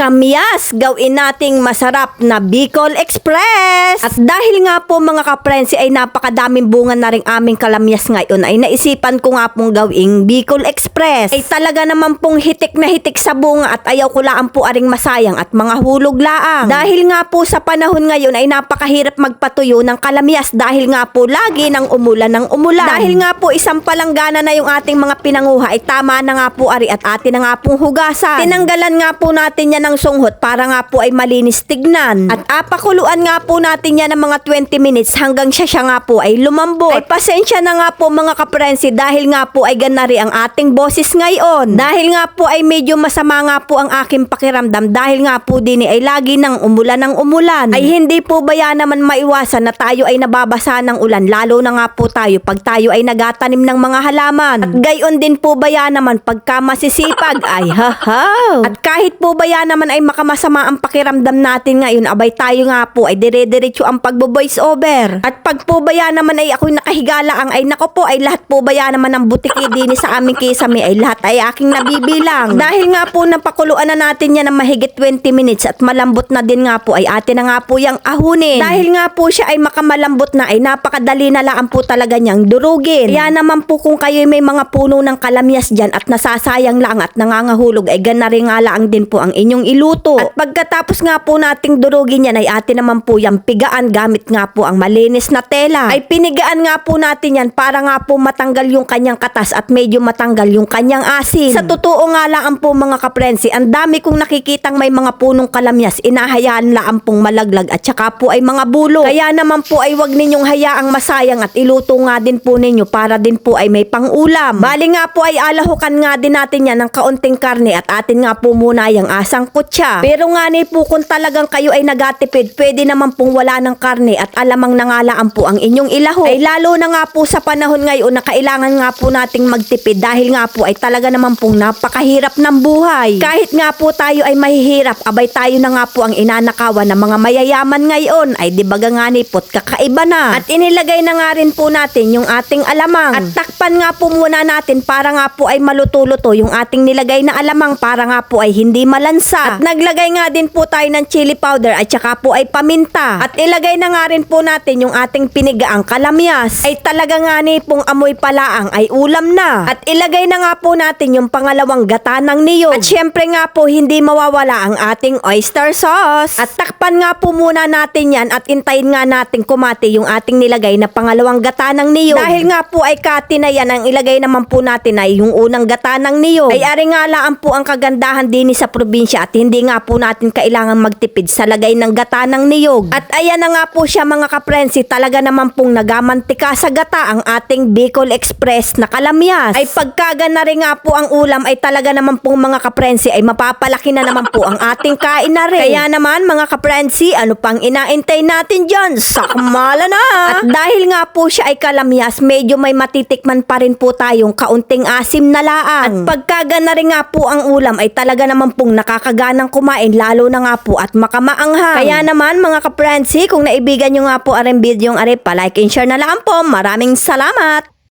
Kamyas, gawin nating masarap na Bicol Express. At dahil nga po mga kaprensi ay napakadaming bunga na rin aming kalamyas ngayon, ay naisipan ko nga pong gawing Bicol Express. Ay talaga naman pong hitik na hitik sa bunga at ayaw ko laan po aring masayang at mga hulog laang. Dahil nga po sa panahon ngayon ay napakahirap magpatuyo ng kalamyas dahil nga po lagi ng umulan ng umulan. Dahil nga po isang palanggana na yung ating mga pinanguha ay tama na nga po ari at atin na nga pong hugasan. Tinanggalan nga po natin yan ng sunghot para nga po ay malinis tignan. At apakuluan nga po natin yan ng mga 20 minutes hanggang siya nga po ay lumambot. Ay pasensya na nga po mga kaprensi dahil nga po ay ganari ang ating boses ngayon. Dahil nga po ay medyo masama nga po ang aking pakiramdam dahil nga po din ay lagi ng umulan. Ay hindi po ba yan naman maiwasan na tayo ay nababasa ng ulan lalo na nga po tayo pag tayo ay nagatanim ng mga halaman. At gayon din po ba yan naman pagka masisipag ay hahaw. At kahit po ba yan naman ay makamasama ang pakiramdam natin ngayon, abay tayo nga po ay dire-diretso ang pagbo-voice over. At pag po ba yan naman ay ako'y nakahigala ay nako po ay lahat po ba yan naman ng butiki din sa aming kisame ay lahat ay aking nabibilang. Dahil nga po napakuluan na natin yan ng mahigit 20 minutes at malambot na din nga po ay atin na nga po yung ahunin. Dahil nga po siya ay makamalambot na ay napakadali na lang po talaga niyang durugin. Kaya naman po kung kayo may mga puno ng kalamyas dyan at nasasayang lang at nangangahulog ay ganari nga lang din po ang inyong iluto. At pagkatapos nga po nating durugin yan ay atin naman po yung pigaan gamit nga po ang malinis na tela. Ay pinigaan nga po natin yan para nga po matanggal yung kanyang katas at medyo matanggal yung kanyang asin. Sa totoo nga lang po mga kaprensi, ang dami kong nakikitang may mga punong kalamyas, inahayaan lang pong malaglag at saka po ay mga bulo. Kaya naman po ay wag ninyong hayaang masayang at iluto nga din po ninyo para din po ay may pangulam. Bali nga po ay alahukan nga din natin yan ng kaunting karne at atin nga po muna yung asang kutsa. Pero nga ni po kung talagang kayo ay nagatipid, pwede naman pong wala ng karne at alamang nangalaan po ang inyong ilahok. Ay lalo na nga po sa panahon ngayon na kailangan nga po nating magtipid dahil nga po ay talaga naman pong napakahirap ng buhay. Kahit nga po tayo ay mahihirap, abay tayo na nga po ang inanakawan ng mga mayayaman ngayon ay di baga nga ni po't kakaiba na. At inilagay na nga rin po natin yung ating alamang. At takpan nga po muna natin para nga po ay maluto-luto yung ating nilagay na alamang para nga po ay hindi malansa. At naglagay nga din po tayo ng chili powder at saka po ay paminta. At ilagay na nga rin po natin yung ating pinigaang kalamyas. Ay talaga nga ni pong amoy palaang ay ulam na. At ilagay na nga po natin yung pangalawang gata ng niyog. At syempre nga po hindi mawawala ang ating oyster sauce. At takpan nga po muna natin yan at intayin nga natin kumati yung ating nilagay na pangalawang gata ng niyog. Dahil nga po ay kati na yan, ang ilagay naman po natin ay yung unang gata ng niyog. Ay ari nga lang po ang kagandahan din sa probinsya at hindi nga po natin kailangan magtipid sa lagay ng gata ng niyog. At ayan na nga po siya mga kaprensi, talaga naman pong nagamantika sa gata ang ating Bicol Express na kalamyas. Ay pagkaga na rin nga po ang ulam ay talaga naman pong mga kaprensi ay mapapalaki na naman po ang ating kain na rin. Kaya naman mga kaprensi, ano pang inaintay natin dyan? Sakmala na! At dahil nga po siya ay kalamyas, medyo may matitikman pa rin po tayong kaunting asim na laan. At pagkaga na rin nga po ang ulam ay talaga naman pong nakakaganang kumain lalo na nga po at makamaanghang. Kaya naman mga kaprensi, kung naibigan nyo nga po ang video yung are, palike and share na lang po. Maraming salamat!